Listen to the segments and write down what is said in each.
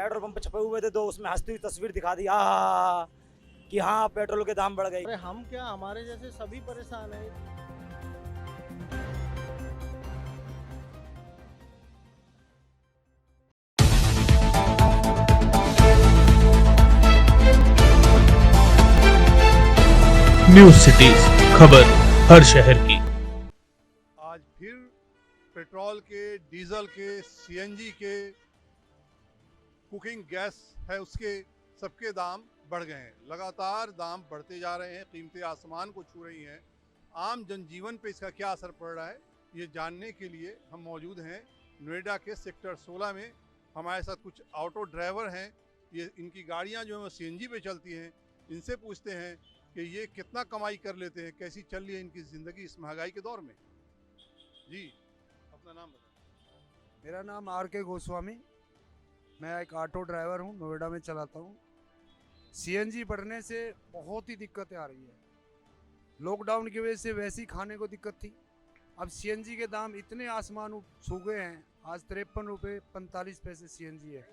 Petrol pump छपे हुए थे दो, उसमें हंसती हुई तस्वीर दिखा दी कि हाँ पेट्रोल के दाम बढ़ गए। अरे हम क्या, हमारे जैसे सभी परेशान है। न्यूज सिटीज, खबर हर शहर की। आज फिर पेट्रोल के, डीजल के, सीएनजी के, कुकिंग गैस है उसके सबके दाम बढ़ गए हैं। लगातार दाम बढ़ते जा रहे हैं, कीमतें आसमान को छू रही हैं। आम जनजीवन पे इसका क्या असर पड़ रहा है, ये जानने के लिए हम मौजूद हैं नोएडा के सेक्टर 16 में। हमारे साथ कुछ ऑटो ड्राइवर हैं, ये इनकी गाड़ियां जो हैं सीएनजी पे चलती हैं। इनसे पूछते हैं कि ये कितना कमाई कर लेते हैं, कैसी चल रही है इनकी ज़िंदगी इस महंगाई के दौर में। जी, अपना नाम बताएं। मेरा नाम आर के गोस्वामी, मैं एक ऑटो ड्राइवर हूँ, नोएडा में चलाता हूँ। सीएनजी बढ़ने से बहुत ही दिक्कतें आ रही है। लॉकडाउन की वजह से वैसे ही खाने को दिक्कत थी, अब सीएनजी के दाम इतने आसमान छू गए हैं। आज 53 रुपये 45 पैसे सीएनजी है,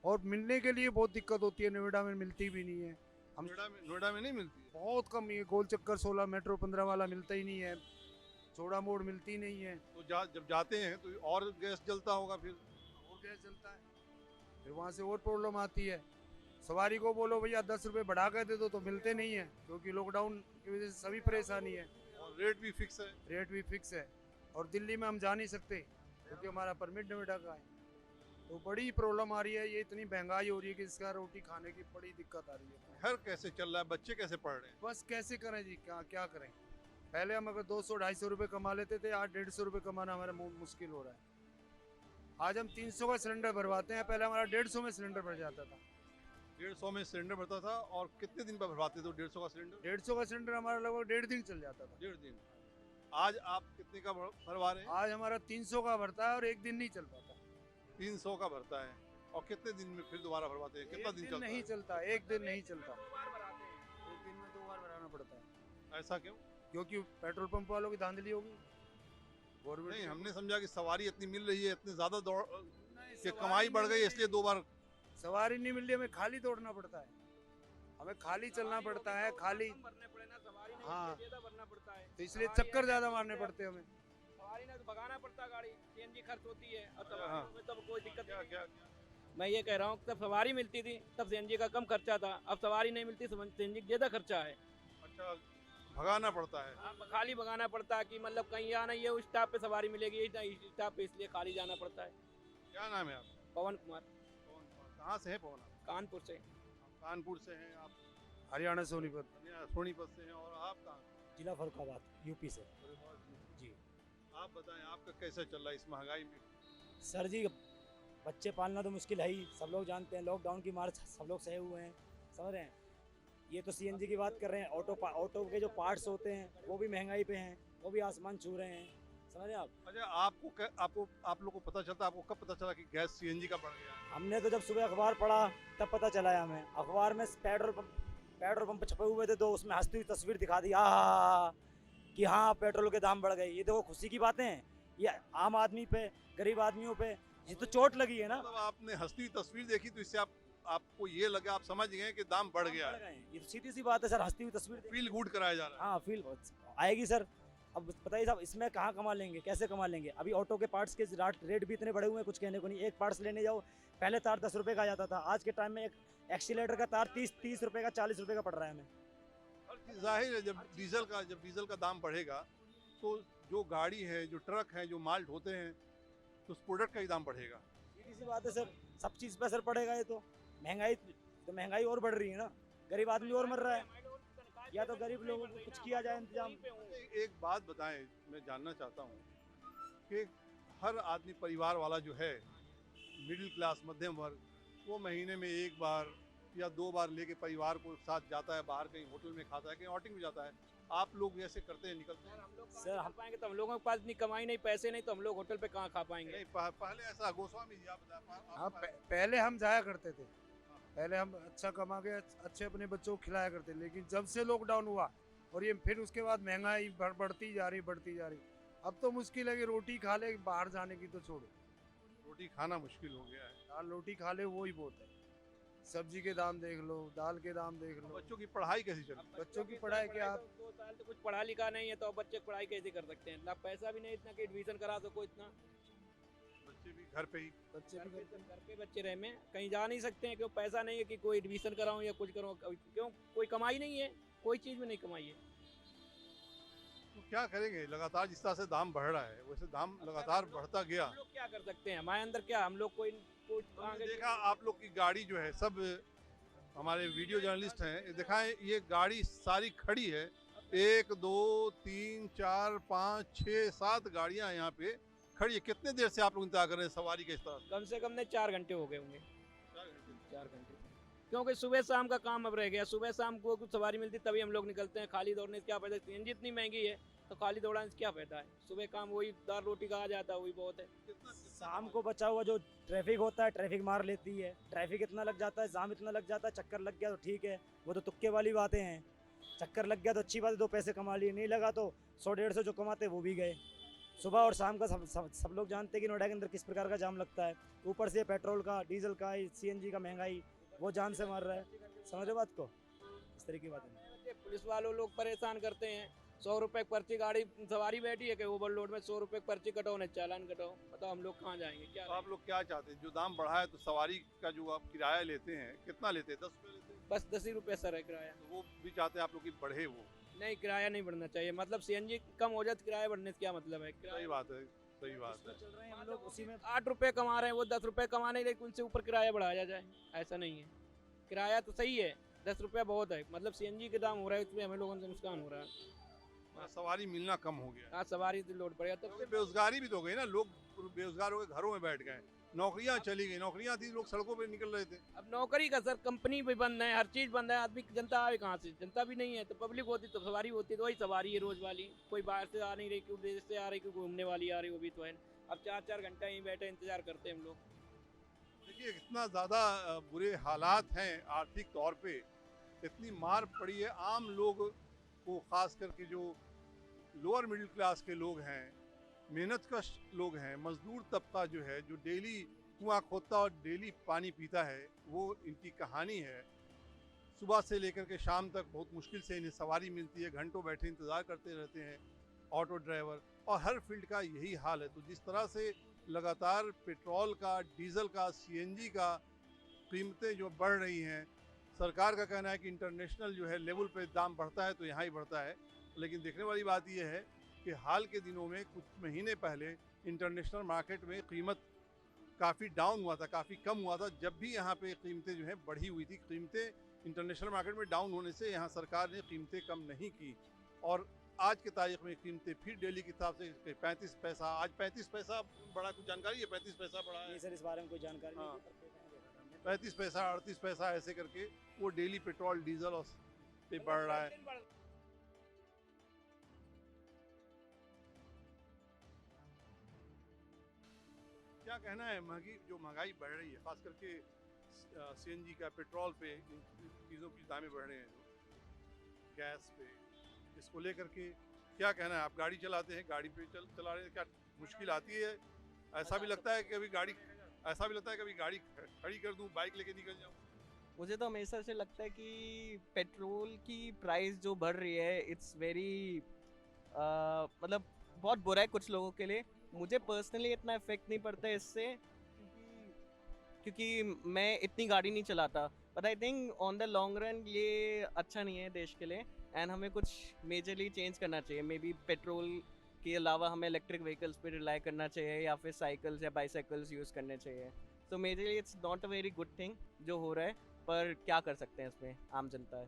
और मिलने के लिए बहुत दिक्कत होती है। नोएडा में मिलती भी नहीं है। हम नोएडा में नहीं मिलती है, बहुत कम ही है। गोल चक्कर 16 मेट्रो 15 वाला मिलता ही नहीं है, चौड़ा मोड़ मिलती नहीं है। तो जब जाते हैं तो और गैस जलता होगा, फिर और गैस जलता है, फिर वहाँ से और प्रॉब्लम आती है। सवारी को बोलो भैया 10 रुपये बढ़ा कर दे दो तो मिलते नहीं है, क्योंकि लॉकडाउन की वजह से सभी परेशानी है। और रेट भी फिक्स है। रेट भी फिक्स है, और दिल्ली में हम जा नहीं सकते क्योंकि हमारा परमिट नोएडा का है। तो बड़ी प्रॉब्लम आ रही है। ये इतनी महंगाई हो रही है कि इसका रोटी खाने की बड़ी दिक्कत आ रही है। घर कैसे चल रहा है, बच्चे कैसे पढ़ रहे हैं? बस कैसे करें जी, क्या क्या करें। पहले हम अगर 200-250 रुपये कमा लेते थे, आज 150 रुपये कमाना हमारा मुश्किल हो रहा है। आज हम 300 का सिलेंडर भरवाते हैं, पहले हमारा 150 में सिलेंडर भर जाता था। 150 में सिलेंडर भरता था, और कितने दिन पर भरवाते थे 150 का सिलेंडर? 150 का सिलेंडर हमारा लगभग 1.5 दिन चल जाता था। 1.5 दिन। आज आप कितने का भरवा रहे हैं? आज हमारा 300 का भरता है और एक दिन नहीं चल पाता। 300 का भरता है, और कितने दिन में फिर दोबारा भरवाते हैं? कितना दिन चलता नहीं है? चलता, एक दिन नहीं चलता। एक दिन में 2 बार भराना पड़ता है। ऐसा क्यों? क्योंकि पेट्रोल पंप वालों की धांधली होगी। गवर्नमेंट नहीं, हमने समझा कि सवारी इतनी मिल रही है, इतनी ज्यादा दौड़ नहीं, कि सवारी कमाई बढ़ नहीं गई, मिल इसलिए रही। 2 बार। सवारी नहीं मिल रही, हमें खाली दौड़ना पड़ता है। हमें खाली चलना पड़ता है, खाली। हाँ, तो इसलिए चक्कर ज्यादा मारने पड़ते हैं हमें। सवारी ने तो भगाना पड़ता, गाड़ी सीएनजी खर्च होती है, और हाँ। सवारी में तब कोई दिक्कत क्या नहीं। क्या मैं ये कह रहा हूँ, तब सवारी मिलती थी तब सीएनजी का कम खर्चा था, अब सवारी नहीं मिलती सीएनजी का ज्यादा खर्चा है। अच्छा, भगाना पड़ता है। अब खाली भगाना पड़ता है कि मतलब कहीं आना, ये उस स्टॉप पे सवारी मिलेगी, इस स्टॉप पे, इसलिए खाली जाना पड़ता है। क्या नाम है आपका? पवन कुमार, कहाँ से है पवन आप? कानपुर से। कानपुर से हैं आप? हरियाणा सोनीपत। सोनीपत से हैं। और आप कहाँ? जिला फरुखाबाद, यूपी से। जी आप बताएं, आपका कैसा चल रहा है इस महंगाई में? सर जी, बच्चे पालना तो मुश्किल है ही, सब लोग जानते हैं। लॉकडाउन की मार सब लोग सहे हुए हैं, समझ रहे हैं। ये तो सीएनजी की बात कर रहे हैं, ऑटो के जो पार्ट्स होते हैं वो भी महंगाई पे हैं, वो भी आसमान छू रहे हैं, समझ रहे हैं आप। अच्छा, आप लोग को पता चलता, आपको कब पता चला कि गैस सीएनजी का बढ़ गया? हमने तो जब सुबह अखबार पढ़ा तब पता चला है हमें। अखबार में पेट्रोल पंप छपे हुए थे दो, उसमें हंसती हुई तस्वीर दिखा दी कि हाँ पेट्रोल के दाम बढ़ गए। ये देखो खुशी की बातें हैं, ये आम आदमी पे, गरीब आदमियों पे ये तो चोट लगी है ना। मतलब आपने हंसती हुई तस्वीर देखी तो इससे आपको ये लगा, आप समझ गए कि दाम बढ़ गया है। ये तो सीधी सी बात है सर, हंसती हुई तस्वीर फील गुड कराया जा रहा है। हाँ फील आएगी सर। अब बताइए साहब, इसमें कहाँ कमा लेंगे, कैसे कमा लेंगे। अभी ऑटो के पार्ट्स के रेट भी इतने बढ़े हुए हैं, कुछ कहने को नहीं। एक पार्ट्स लेने जाओ, पहले तार 10 रुपये का आ जाता था, आज के टाइम में एक एक्सीलेटर का तार 30 रुपये का, 40 रुपये का पड़ रहा है हमें। हर चीज़ जाहिर है, जब डीजल का दाम बढ़ेगा तो जो गाड़ी है, जो ट्रक है, जो माल ढोते हैं, तो उस प्रोडक्ट का ही दाम बढ़ेगा। सीधी सी बात है सर, सब चीज़ पे असर पड़ेगा। ये तो महंगाई और बढ़ रही है ना, गरीब आदमी और मर रहा है। या तो गरीब लोगों को कुछ किया जाए इंतजाम। एक बात बताएं, मैं जानना चाहता हूँ कि हर आदमी, परिवार वाला जो है, मिडिल क्लास, मध्यम वर्ग, वो महीने में 1 बार या 2 बार लेके परिवार को साथ जाता है, बाहर कहीं होटल में खाता है, कहीं आउटिंग में जाता है। आप लोग ऐसे करते हैं, निकलते हैं? हम लोग सर हम पाएंगे तो हम लोगों के पास इतनी कमाई नहीं, पैसे नहीं, तो हम लोग होटल पे कहाँ खा पाएंगे। नहीं, पहले ऐसा गोस्वामी जी, आप बताएं। हाँ, पहले हम जाया करते थे, पहले हम अच्छा कमा के अच्छे अपने बच्चों को खिलाया करते, लेकिन जब से लॉकडाउन हुआ और ये फिर उसके बाद महंगाई बढ़ती जा रही। अब तो मुश्किल है कि रोटी खा ले, बाहर जाने की तो छोड़ो। रोटी खाना मुश्किल हो गया है। दाल रोटी खा ले वो ही बहुत है। सब्जी के दाम देख लो, दाल के दाम देख लो। बच्चों की पढ़ाई कैसी चल रही है? बच्चों की पढ़ाई क्या आप 2 साल तो कुछ पढ़ा लिखा नहीं है तो अब बच्चे पढ़ाई कैसे कर सकते हैं? ना पैसा भी नहीं इतना कि एडमिशन करा सको इतना। बच्चे भी घर पे ही। बच्चे घर भी पे घर पे बच्चे रह में कहीं जा नहीं सकते हैं, क्यों पैसा नहीं है कि कोई एडमिशन कराऊं या कुछ करूं, क्यों कोई कमाई नहीं है, कोई चीज में नहीं कमाई है। तो क्या करेंगे? लगातार जिस तरह से दाम बढ़ रहा है वैसे दाम लगातार बढ़ता गया। हम लोग क्या कर सकते हैं? हमारे अंदर क्या, हम लोग कोई हमने आगे देखा आप लोग की गाड़ी जो है, सब हमारे वीडियो जर्नलिस्ट हैं, ये दिखाएं ये गाड़ी सारी खड़ी है। 1 2 3 4 5 6 7 गाड़ियां यहाँ पे खड़ी है। कितने देर से आप लोग इंतजार कर रहे हैं सवारी के इस तरह? कम से कम ने 4 घंटे हो गए होंगे। 4 घंटे, क्योंकि सुबह शाम का काम अब रह गया। सुबह शाम को कुछ सवारी मिलती तभी हम लोग निकलते हैं। खाली दौड़ने से क्या फायदा? सीएनजी इतनी महंगी है तो खाली दौड़ाने से क्या फायदा है? सुबह काम वही दाल रोटी का आ जाता है, वही बहुत है। शाम को बचा हुआ जो ट्रैफिक होता है, ट्रैफिक मार लेती है। ट्रैफिक इतना लग जाता है, जाम इतना लग जाता है, चक्कर लग गया तो ठीक है, वो तो तुक्के वाली बातें हैं। चक्कर लग गया तो अच्छी बात है, 2 पैसे कमा लिए, नहीं लगा तो 100-150 जो कमाते वो भी गए। सुबह और शाम का सब लोग जानते हैं कि नोएडा के अंदर किस प्रकार का जाम लगता है। ऊपर से पेट्रोल का, डीजल का, सीएनजी का महंगाई वो जान से मार रहा है। समझ रहे बात को? इस तरह की बात है। पुलिस वालों लोग परेशान करते हैं। 100 रुपए पर्ची, गाड़ी सवारी बैठी है कि ओवरलोड में 100 रुपए पर्ची कटाओ ना चालान कटाओ। बताओ हम लोग कहाँ जाएंगे? क्या तो आप लोग क्या चाहते हैं? जो दाम बढ़ा है तो सवारी का जो आप किराया लेते हैं कितना लेते हैं? 10 रुपये लेते हैं? बस 10 ही रुपए सर है किराया। तो वो भी चाहते हैं आप लोग की बढ़े वो? नहीं, किराया नहीं बढ़ना चाहिए। मतलब सीएनजी कम हो जाए तो किराया बढ़ने से क्या मतलब है? सही बात है, सही बात है। चल रहे हैं हम लोग उसी में। 8 रुपए कमा रहे हैं, वो 10 रुपए कमाने के लिए उनसे ऊपर किराया बढ़ाया जाए, ऐसा नहीं है। किराया तो सही है, 10 रुपया बहुत है। मतलब सीएनजी के दाम हो रहा है, इसमें हमें लोगों से नुकसान हो रहा है। सवारी मिलना कम हो गया। हाँ, सवारी से लोड पड़ेगा तो क्योंकि बेरोजगारी भी तो हो गई ना, लोग बेरोजगार हो गए, घरों में बैठ गए। नौकरियां चली गई, नौकरियां थी, लोग सड़कों पे निकल रहे थे। अब नौकरी का सर, कंपनी भी बंद है, हर चीज बंद है। आदमी जनता आए कहाँ से? जनता भी नहीं है तो पब्लिक होती तो सवारी होती, तो वही सवारी है रोज वाली। कोई बाहर से आ नहीं रही, कोई विदेश से आ रही, कोई घूमने वाली आ रही, वो भी तो है। अब 4-4 घंटा यहीं बैठे इंतजार करते हैं हम लोग। देखिए इतना ज़्यादा बुरे हालात हैं आर्थिक तौर पे, इतनी मार पड़ी है आम लोग को, खास करके जो लोअर मिडिल क्लास के लोग हैं, मेहनतकश लोग हैं, मजदूर तबका जो है, जो डेली कुआं खोदता और डेली पानी पीता है, वो इनकी कहानी है। सुबह से लेकर के शाम तक बहुत मुश्किल से इन्हें सवारी मिलती है, घंटों बैठे इंतज़ार करते रहते हैं ऑटो ड्राइवर, और हर फील्ड का यही हाल है। तो जिस तरह से लगातार पेट्रोल का, डीजल का, सीएनजी का कीमतें जो बढ़ रही हैं, सरकार का कहना है कि इंटरनेशनल जो है लेवल पे दाम बढ़ता है तो यहाँ ही बढ़ता है, लेकिन देखने वाली बात यह है कि हाल के दिनों में कुछ महीने पहले इंटरनेशनल मार्केट में कीमत काफ़ी डाउन हुआ था, काफ़ी कम हुआ था। जब भी यहाँ पे कीमतें जो है बढ़ी हुई थी, कीमतें इंटरनेशनल मार्केट में डाउन होने से यहाँ सरकार ने कीमतें कम नहीं की, और आज के तारीख में कीमतें फिर डेली के हिसाब से 35 पैसा, आज 35 पैसा बढ़ा। कुछ जानकारी है? 35 पैसा बढ़ा है? नहीं सर, इस बारे में कोई जानकारी हाँ। नहीं। 35 पैसा, 38 पैसा, ऐसे करके वो डेली पेट्रोल डीजल और पे बढ़ रहा है। क्या कहना है? जो महंगाई बढ़ रही है, खास करके सीएनजी का, पेट्रोल पे, इन चीज़ों की दामें बढ़ रहे हैं, जो गैस पे, इसको लेकर के क्या कहना है? आप गाड़ी चलाते हैं, गाड़ी पे चला रहे हैं, क्या मुश्किल आती है? ऐसा भी लगता है कि कभी गाड़ी खड़ी कर दूं, बाइक लेके निकल जाऊं? मुझे तो हमेशा से लगता है कि पेट्रोल की प्राइस जो बढ़ रही है, इट्स वेरी मतलब बहुत बुरा है कुछ लोगों के लिए। मुझे पर्सनली इतना इफेक्ट नहीं पड़ता है इससे, क्योंकि मैं इतनी गाड़ी नहीं चलाता। But I think on the long run ये अच्छा नहीं है देश के लिए, एंड हमें कुछ मेजरली चेंज करना चाहिए। मे बी पेट्रोल के अलावा हमें इलेक्ट्रिक व्हीकल्स पे रिलाई करना चाहिए, या फिर साइकिल्स या बाईसाइकिल्स यूज़ करने चाहिए। सो majorly it's not a very good thing जो हो रहा है, पर क्या कर सकते हैं इसमें आम जनता है।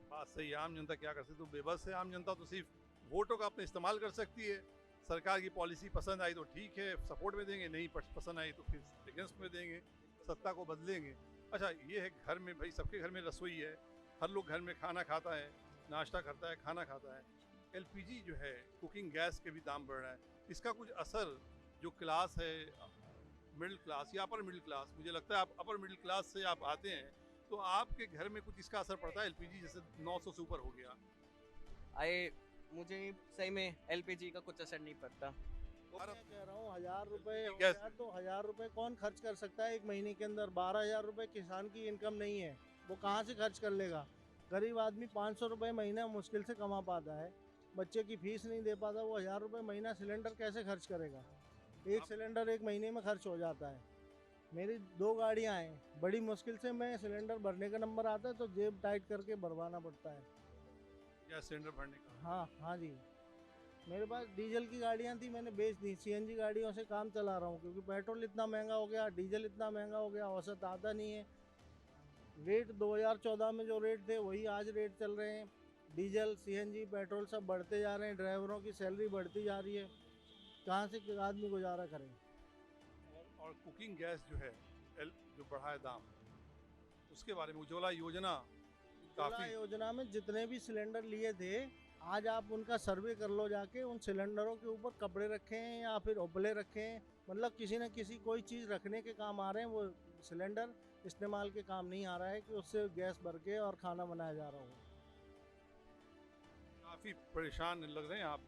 बात सही है, आम जनता क्या कर सकती है? तो बेबस है आम जनता, तो सिर्फ वोटों का अपने इस्तेमाल कर सकती है। सरकार की पॉलिसी पसंद आई तो ठीक है, सपोर्ट में देंगे, नहीं पसंद आई तो फिर अगेंस्ट में देंगे, सत्ता को बदलेंगे। अच्छा, ये है घर में, भाई सबके घर में रसोई है, हर लोग घर में खाना खाता है, नाश्ता करता है, खाना खाता है। एलपीजी जो है, कुकिंग गैस के भी दाम बढ़ रहा है, इसका कुछ असर जो क्लास है, मिडिल क्लास या अपर मिडिल क्लास, मुझे लगता है आप अपर मिडिल क्लास से आप आते हैं तो आपके घर में कुछ इसका असर पड़ता है? एलपीजी जैसे 900 से ऊपर हो गया, मुझे सही में एलपीजी का कुछ असर नहीं पड़ता। मैं कह रहा हूँ 1000 रुपए हो गैस- गया तो 1000 रुपए कौन खर्च कर सकता है एक महीने के अंदर? 12,000 रुपए किसान की इनकम नहीं है, वो कहाँ से खर्च कर लेगा? गरीब आदमी 500 रुपए महीना मुश्किल से कमा पाता है, बच्चे की फीस नहीं दे पाता, वो 1000 रुपए महीना सिलेंडर कैसे खर्च करेगा? एक सिलेंडर एक महीने में खर्च हो जाता है। मेरी 2 गाड़ियाँ हैं, बड़ी मुश्किल से मैं सिलेंडर भरने का नंबर आता है तो जेब टाइट करके भरवाना पड़ता है। गैस सिलेंडर भरने का? हाँ हाँ जी, मेरे पास डीजल की गाड़ियाँ थी, मैंने बेच दी, सीएनजी गाड़ियों से काम चला रहा हूँ क्योंकि पेट्रोल इतना महंगा हो गया, डीजल इतना महंगा हो गया, औसत आता नहीं है। रेट 2014 में जो रेट थे वही आज रेट चल रहे हैं। डीजल सीएनजी पेट्रोल सब बढ़ते जा रहे हैं, ड्राइवरों की सैलरी बढ़ती जा रही है, कहाँ से आदमी गुजारा करे? और कुकिंग गैस जो है जो बढ़ा है दाम, उसके बारे में उज्ज्वला योजना उज्ज्वला काफी योजना में जितने भी सिलेंडर लिए थे, आज आप उनका सर्वे कर लो जाके, उन सिलेंडरों के ऊपर कपड़े रखे हैं या फिर उपले रखे हैं, मतलब किसी न किसी कोई चीज़ रखने के काम आ रहे हैं, वो सिलेंडर इस्तेमाल के काम नहीं आ रहा है कि उससे गैस भर के और खाना बनाया जा रहा हो। काफी परेशान लग रहे हैं आप।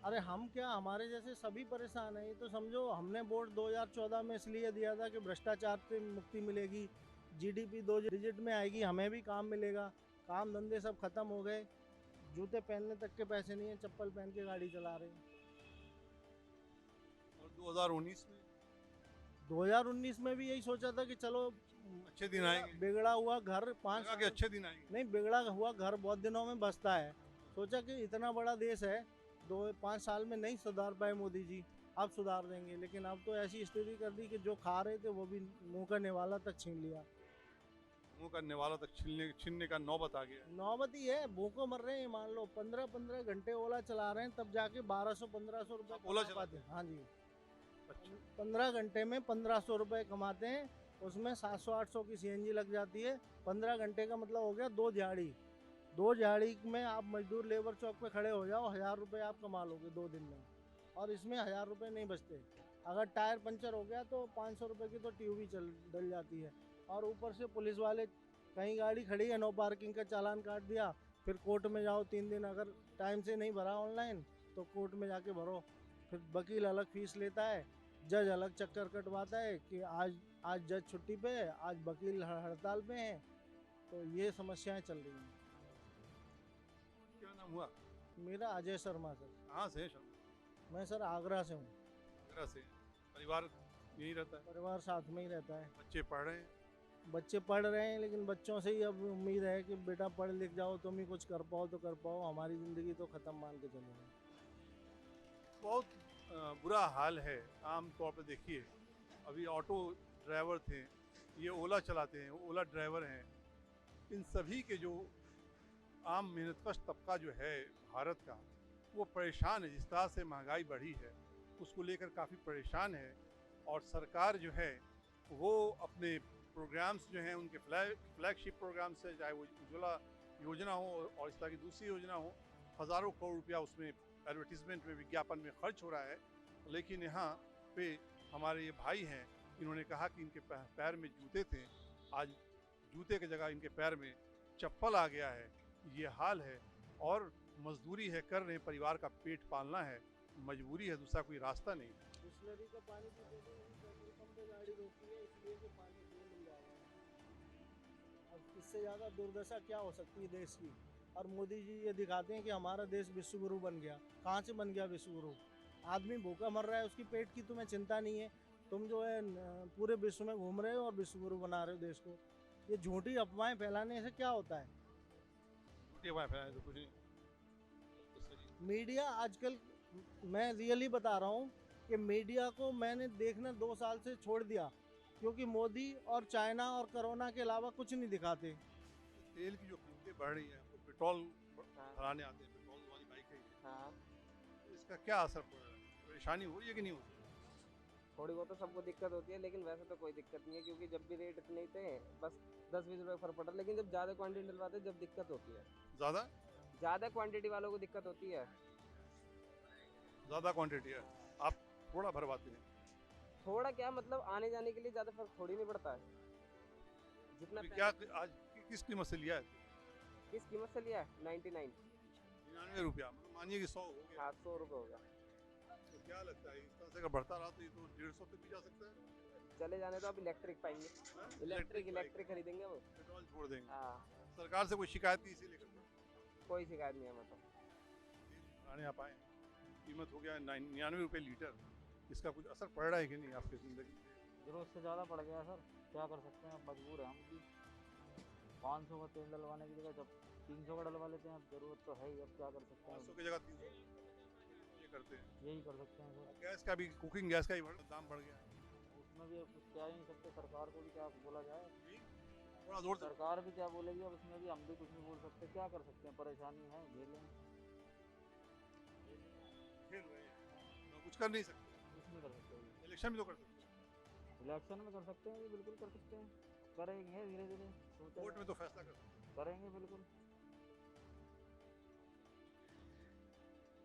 अरे हम क्या, हमारे जैसे सभी परेशान हैं। ये तो समझो हमने वोट 2014 में इसलिए दिया था कि भ्रष्टाचार से मुक्ति मिलेगी, जीडीपी 2 डिजिट में आएगी, हमें भी काम मिलेगा। काम धंधे सब खत्म हो गए, जूते पहनने तक के पैसे नहीं है, चप्पल पहन के गाड़ी चला रहे हैं। और 2019 में 2019 में भी यही सोचा था कि चलो अच्छे दिन आएंगे, बिगड़ा हुआ घर 5 लगा कि अच्छे दिन आएंगे। नहीं, बिगड़ा हुआ घर बहुत दिनों में बसता है। सोचा कि इतना बड़ा देश है, 2-5 साल में नहीं सुधार पाए मोदी जी, अब सुधार देंगे, लेकिन अब तो ऐसी स्थिति कर दी कि जो खा रहे थे वो भी मुंह का निवाला तक छीन लिया। मुंह का निवाला तक छीनने का नौबत आ गया। नौबत ही है, भूखों मर रहे हैं। मान लो 15-15 घंटे ओला चला रहे हैं, तब जाके 1200-1500 रुपए आप ओला कमा पाते हैं। हाँ जी, अच्छा, 15 घंटे में 1500 रुपए कमाते हैं, उसमें 700-800 की सीएनजी लग जाती है। 15 घंटे का मतलब हो गया 2 दिहाड़ी। 2 दिहाड़ी में आप मजदूर लेबर चौक पे खड़े हो जाओ, 1000 रुपये आप कमा लोगे 2 दिन में, और इसमें 1000 रुपये नहीं बचते। अगर टायर पंचर हो गया तो 500 रुपये की तो ट्यूब ही डल जाती है, और ऊपर से पुलिस वाले, कहीं गाड़ी खड़ी है नो पार्किंग का चालान काट दिया, फिर कोर्ट में जाओ 3 दिन, अगर टाइम से नहीं भरा ऑनलाइन तो कोर्ट में जाके भरो, फिर वकील अलग फीस लेता है, जज अलग चक्कर कटवाता है कि आज जज छुट्टी पे है, आज वकील हड़ताल पे हैं, तो ये समस्याएं चल रही हैं। क्या नाम हुआ? मेरा अजय शर्मा सर। कहाँ से है शर्मा? मैं सर आगरा से हूँ। आगरा से। परिवार यहीं रहता है? परिवार साथ में ही रहता है। बच्चे पढ़ रहे हैं? बच्चे पढ़ रहे हैं, लेकिन बच्चों से ही अब उम्मीद है कि बेटा पढ़ लिख जाओ, तुम ही कुछ कर पाओ तो कर पाओ, हमारी ज़िंदगी तो ख़त्म मान के चलो। बहुत बुरा हाल है। आम तौर पर देखिए, अभी ऑटो ड्राइवर थे, ये ओला चलाते हैं, ओला ड्राइवर हैं, इन सभी के जो आम मेहनतकश तबका जो है भारत का, वो परेशान है। जिस तरह से महंगाई बढ़ी है उसको लेकर काफ़ी परेशान है, और सरकार जो है वो अपने प्रोग्राम्स जो हैं, उनके फ्लैगशिप प्रोग्राम्स है, चाहे वो उज्ज्वला योजना हो और इस तरह की दूसरी योजना हो, हज़ारों करोड़ रुपया उसमें एडवर्टीजमेंट में, विज्ञापन में खर्च हो रहा है। लेकिन यहाँ पे हमारे ये भाई हैं, इन्होंने कहा कि इनके पैर में जूते थे, आज जूते की जगह इनके पैर में चप्पल आ गया है। ये हाल है, और मजदूरी है, कर रहे हैं, परिवार का पेट पालना है, मजबूरी है, दूसरा कोई रास्ता नहीं। बिस्लरी का पानी पीते थे, पेट्रोल पंप पे गाड़ी रोकी है इसलिए कि पानी फ्री मिल जाएगा। अब इससे ज़्यादा दुर्दशा क्या हो सकती है देश की? और मोदी जी ये दिखाते हैं कि हमारा देश विश्वगुरु बन गया। कहाँ से बन गया विश्वगुरु? आदमी भूखा मर रहा है, उसकी पेट की तुम्हें चिंता नहीं है। तुम जो है पूरे विश्व में घूम रहे हो और विश्वगुरु बना रहे हो देश को। ये झूठी अफवाहें फैलाने से क्या होता है? तो कुछ नहीं। मीडिया आजकल, मैं रियली बता रहा हूँ कि मीडिया को मैंने देखना 2 साल से छोड़ दिया, क्योंकि मोदी और चाइना और कोरोना के अलावा कुछ नहीं दिखाते। तेल की जो कीमतें बढ़ रही हैं, तो पेट्रोल भराने आते हैं, पेट्रोल वाली बाइक है, हाँ, तो इसका क्या असर पड़ रहा है? परेशानी हो रही है कि नहीं हो रही? थोड़ी बहुत तो सबको दिक्कत होती है, लेकिन वैसे तो कोई दिक्कत नहीं है, क्योंकि जब भी रेट इतने ही थे, बस 10-20 रुपये फर्क पड़ रहा है। लेकिन जब ज़्यादा क्वांटिटी डलवाते हैं, जब दिक्कत होती है, ज़्यादा क्वांटिटी वालों को दिक्कत होती है। ज़्यादा क्वांटिटी है, आप थोड़ा भरवाते हैं, थोड़ा क्या मतलब, आने जाने के लिए ज़्यादा फर्क थोड़ी नहीं पड़ता है। जितना तो क्या आज किस कीमत से लिया है? किस कीमत से लिया है? 99 99 रुपया, मतलब मानिए कि 100 हो गया। हाँ, 100 रुपये हो गया। तो क्या लगता है इस तरह से अगर बढ़ता रहा तो ये तो 150 तक भी जा सकता है? चले जाने तो अब इलेक्ट्रिक पाएंगे, हाँ? इलेक्ट्रिक खरीदेंगे वो। पेट्रोल छोड़ देंगे। हाँ, सरकार से कोई शिकायत की इसीलिए करते हैं? कोई शिकायत नहीं है मतलब। आने आप आए, कीमत हो गया 99 रुपये लीटर, इसका कुछ असर पड़ रहा है कि नहीं आपकी ज़िंदगी पे? जरूरत से ज़्यादा पड़ गया सर, क्या कर सकते हैं, अब मजबूर है हम भी। 500 का तेल डलवाने की जगह जब 300 का डलवा लेते हैं, अब ज़रूरत तो है ही, अब क्या कर सकते 500 हैं, की जगह 300 ये करते हैं। यही कर सकते हैं सर। गैस का भी, कुकिंग गैस का ही दाम बढ़ गया है। उसमें भी अब कुछ कह ही नहीं सकते, सरकार को भी क्या बोला जाए, थोड़ा जोर से सरकार भी क्या बोलेगी, अब इसमें भी हम भी कुछ नहीं बोल सकते, क्या कर सकते हैं, परेशानी है, झेलें, खेल रहे हैं, तो कुछ कर नहीं सकते। कुछ नहीं कर सकते। इलेक्शन भी तो कर सकते हैं। इलेक्शन में कर सकते हैं, ये बिल्कुल कर सकते हैं, करेंगे धीरे धीरे, वोट में तो फैसला कर सकते हैं। करेंगे बिल्कुल।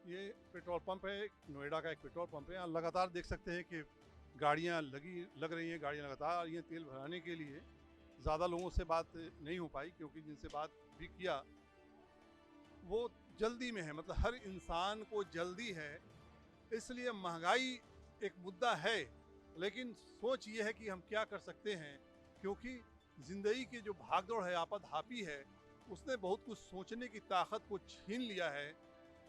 ये पेट्रोल पंप है, नोएडा का एक पेट्रोल पंप है। यहाँ लगातार देख सकते हैं कि गाड़ियाँ लग रही हैं, गाड़ियाँ लगातार आ रही हैं तेल भराने के लिए। ज़्यादा लोगों से बात नहीं हो पाई क्योंकि जिनसे बात भी किया वो जल्दी में है, मतलब हर इंसान को जल्दी है, इसलिए महंगाई एक मुद्दा है, लेकिन सोच ये है कि हम क्या कर सकते हैं, क्योंकि ज़िंदगी की जो भागदौड़ है, आपाधापी है, उसने बहुत कुछ सोचने की ताकत को छीन लिया है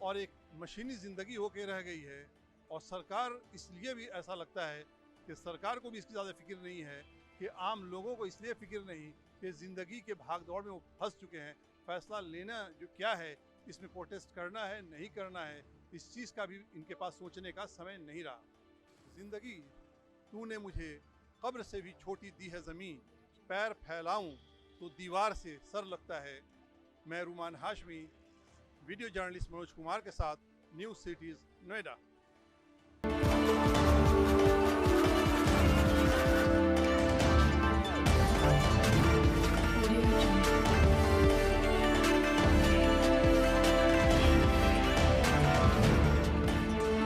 और एक मशीनी ज़िंदगी होके रह गई है। और सरकार, इसलिए भी ऐसा लगता है कि सरकार को भी इसकी ज़्यादा फिक्र नहीं है, कि आम लोगों को इसलिए फिक्र नहीं कि ज़िंदगी के भागदौड़ में वो फंस चुके हैं। फैसला लेना जो क्या है, इसमें प्रोटेस्ट करना है नहीं करना है, इस चीज़ का भी इनके पास सोचने का समय नहीं रहा। ज़िंदगी तूने मुझे कब्र से भी छोटी दी है ज़मीन, पैर फैलाऊं तो दीवार से सर लगता है। मैं रुमान हाशमी, वीडियो जर्नलिस्ट मनोज कुमार के साथ, न्यूज़ सिटीज़ नोएडा।